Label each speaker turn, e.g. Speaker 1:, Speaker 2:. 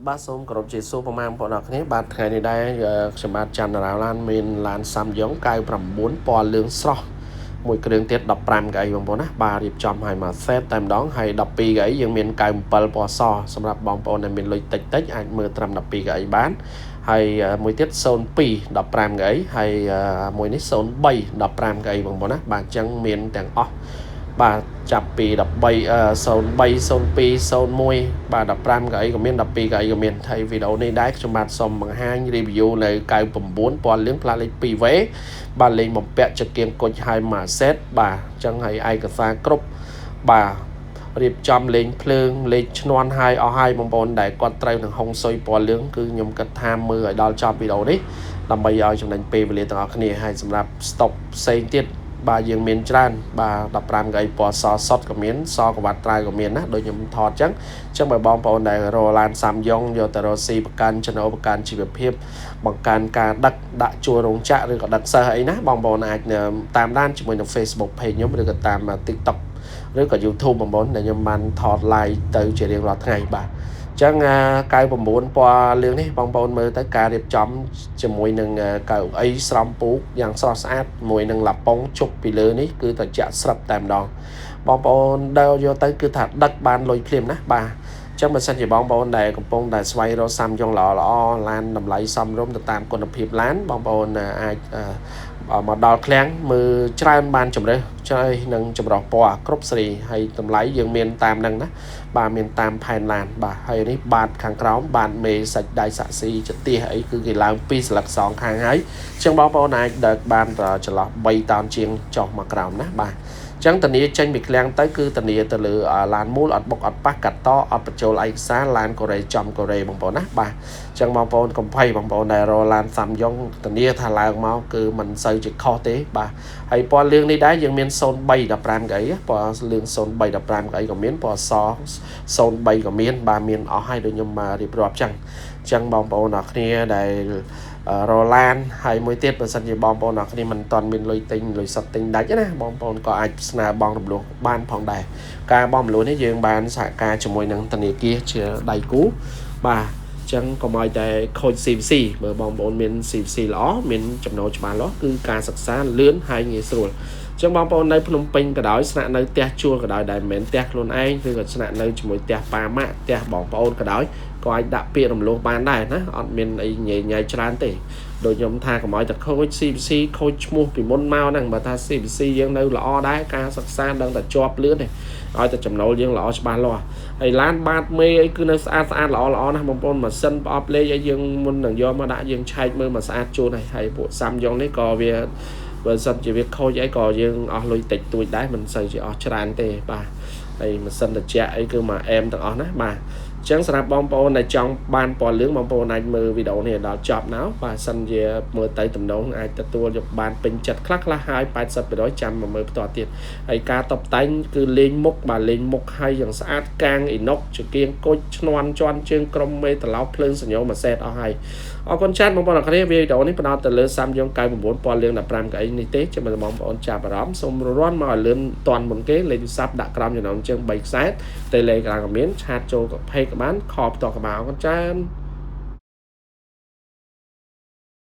Speaker 1: បាទសូមគោរពជាសួរប្រមាណបងប្អូនគ្នាបាទថ្ងៃនេះដែរខ្ញុំបាទច័ន្ទរាវឡានមានឡានសាំយ៉ុង99ពណ៌លឿងស្រស់មួយគ្រឿងទៀត15កៅអីបងប្អូនណាបាទរៀបចំឲ្យមកសេតតែម្ដងហើយ12កៅអីយើងមាន97ពណ៌សសម្រាប់បងប្អូនដែលមានលុយតិចអាចមើលត្រឹម12កៅអីបានហើយមួយទៀត02 15កៅអីហើយមួយនេះ03 15កៅអីបងប្អូនណាបាទអញ្ចឹងមានទាំងអស់បាទចាប់ពី13 03 02 01បាទ15កៅអីក៏មាន12កៅអីក៏មានហើយវីដេអូនេះដែរខ្ញុំបាទសូមបង្ហាញ review នៅ99ពណ៌លឿងផ្លាកលេខ 2V បាទលេខបំពាក់ចង្គៀងគុជហើយមួយ set បាទអញ្ចឹងហើយឯកសារគ្រប់បាទរៀបចំលេងភ្លើងលេខឈ្នន់ហើយអស់ហើយបងប្អូនដែលគាត់ត្រូវនឹងហុងស៊ុយពណ៌លឿងគឺខ្ញុំគិតថាមើលឲ្យដល់ចប់វីដេអូនេះដើម្បីឲ្យចំណេញពេលវេលាទាំងអស់គ្នាហើយសម្រាប់ stock ផ្សេងទៀតបាទយើងមានច្រើនបាទ15កៅអីពណ៌សសុតក៏មានសកវ៉ាត់ត្រាវក៏មានណាដូចខ្ញុំថតអញ្ចឹងបើបងប្អូនដែលរកឡានសាំយ៉ុងយកទៅរកស៊ីប្រកាន់ចំណូលប្រកាន់ជីវភាពបង្កើនការដឹកដាក់ជួលរោងចក្រឬក៏ដឹកសិស្សអីណាបងប្អូនអាចតាមដានជាមួយនឹង Facebook page ខ្ញុំឬក៏តាម TikTok ឬក៏ YouTube បងប្អូនដែលខ្ញុំបានថត live ទៅជារៀងរាល់ថ្ងៃបាទអញ្ចឹង99ពណ៌លឿងនេះបងប្អូនមើលទៅការរៀបចំជាមួយនឹងកៅអីស្រោមពូកយ៉ាងស្រស់ស្អាតមួយនឹងឡាប៉ុងជប់ពីលើនេះគឺត្រជាក់ស្រិបតែម្ដងបងប្អូនដែលយកទៅគឺថាដឹកបានលុយភ្លាមណាបាទអញ្ចឹងបើសិនជាបងប្អូនដែលកំពុងតែស្វែងរកសាំយ៉ុងល្អឡានតម្លៃសមរម្យទៅតាមគុណភាពឡានបងប្អូនអាចមកដល់ឃ្លាំងមើលច្រើនបានជម្រើសច្រើននឹងចម្រុះពណ៌គ្រប់សេរីហើយតម្លៃយើងមានតាមហ្នឹងណាបាទមានតាមផែនឡានបាទហើយនេះបាតខាងក្រោមបាតមេសាច់ដៃសាក់ស៊ីចទាអីគឺគេឡើងពីស្លឹកសងខាងហើយអញ្ចឹងបងប្អូនអាចដឹកបានចន្លោះ3តោនជាងចុះមកក្រោមណាបាទអញ្ចឹងធានាចេញពីឃ្លាំងទៅគឺធានាទៅលើឡានមូលអត់បុកអត់ប៉ះកាត់តអត់បញ្ចូលឯកសារឡានកូរ៉េចំកូរ៉េបងប្អូនណាបាទអញ្ចឹងបងប្អូនកុំភ័យបងប្អូនដែលរកឡានសាំយ៉ុងធានាថាឡើងមកគឺមិនសូវជាខុសទេបាទហើយពណ៌លឿងនេះដែរយើងមាន03 15កៅអីពណ៌លឿង03 15កៅអីក៏មានពណ៌ស03ក៏មានបាទមានអស់ហើយដូចខ្ញុំរៀបរាប់អញ្ចឹងបងប្អូនអរគ្នាដែលរឡានហើយមួយទៀតបើសិនជាបងប្អូនអរគ្នាមិនទាន់មានលុយទិញលុយសុទ្ធទិញដាច់ណាបងប្អូនក៏អាចស្នើបងរំលោះបានផងដែរការបងរំលោះនេះយើងបានសហការជាមួយនឹងធនាគារជាដៃគូបាទអញ្ចឹងកុំឲ្យតែខូច CVC បើបងប្អូនមាន CVC ល្អមានចំណូលច្បាស់លាស់គឺការសិក្សាលឿនហើយងាយស្រួលអញ្ចឹងបងប្អូននៅភ្នំពេញក៏ដោយស្នាក់នៅផ្ទះជួលក៏ដោយដែលមិនមែនផ្ទះខ្លួនឯងឬក៏ស្នាក់នៅជាមួយផ្ទះប៉ាម៉ាក់ផ្ទះបងប្អូនក៏ដោយក៏អាចដាក់ពាក្យរំលោះបានដែរណាអត់មានអីញ៉ៃញ៉ៃច្រើនទេដូចខ្ញុំថាកុំឲ្យតែខូច CVC ខូចឈ្មោះពីមុនមកហ្នឹងបើថា CVC យើងនៅល្អដែរការសិក្សាដឹងតែជាប់លឿនទេឲ្យតែចំណូលយើងល្អច្បាស់លាស់ហើយឡានបាតមេអីគឺនៅស្អាតល្អណាស់បងប្អូនម៉ាស៊ីនប្រអប់លេខឲ្យយើងមុននឹងយកមកដាក់យើងឆែកមើលមកស្អាតជូនហើយពួកសាំយ៉ុងនេះក៏វាបើសិនជាវាខូចអីក៏យើងអស់លុយតិចតួចដែរមិនសូវជាអស់ច្រើនទេបាទហើយម៉ាស៊ីនត្រជាក់អីគឺមកអែមទាំងអស់ណាបាទអញ្ចឹងសម្រាប់បងប្អូនដែលចង់បានពណ៌លឿងបងប្អូនអាចមើលវីដេអូនេះដល់ចប់ណាបាទសិនជាមើលទៅតំណងអាចទទួលយកបានពេញចិត្តខ្លះហើយ 80% ចាំមកមើលបន្តទៀតហើយការតុបតែងគឺលេងមុខបាទលេងមុខហើយយ៉ាងស្អាតកាងអ៊ីណុកចង្គៀងគុជឈ្នន់ជន់ជើងក្រុមមេត្រឡោកភ្លើងសញ្ញោមួយសេតអស់ហើយអរគុណច្រើនបងប្អូនអរគ្នាវីដេអូនេះផ្ដោតទៅលើសាំយ៉ុង99ពណ៌លឿង15កៅអីនេះទេចាំបងប្អូនចាប់អារម្មណ៍សូមរាន់មកឲ្យលឿនតាន់មុនគេលេខទូរស័ព្ទដាក់ក្រោមចំណងជើង3ខ្សែ Telegram ក៏មានឆាតចូលក៏ Page ក៏បានខលផ្ទាល់ក៏បានអរគុណច្រើន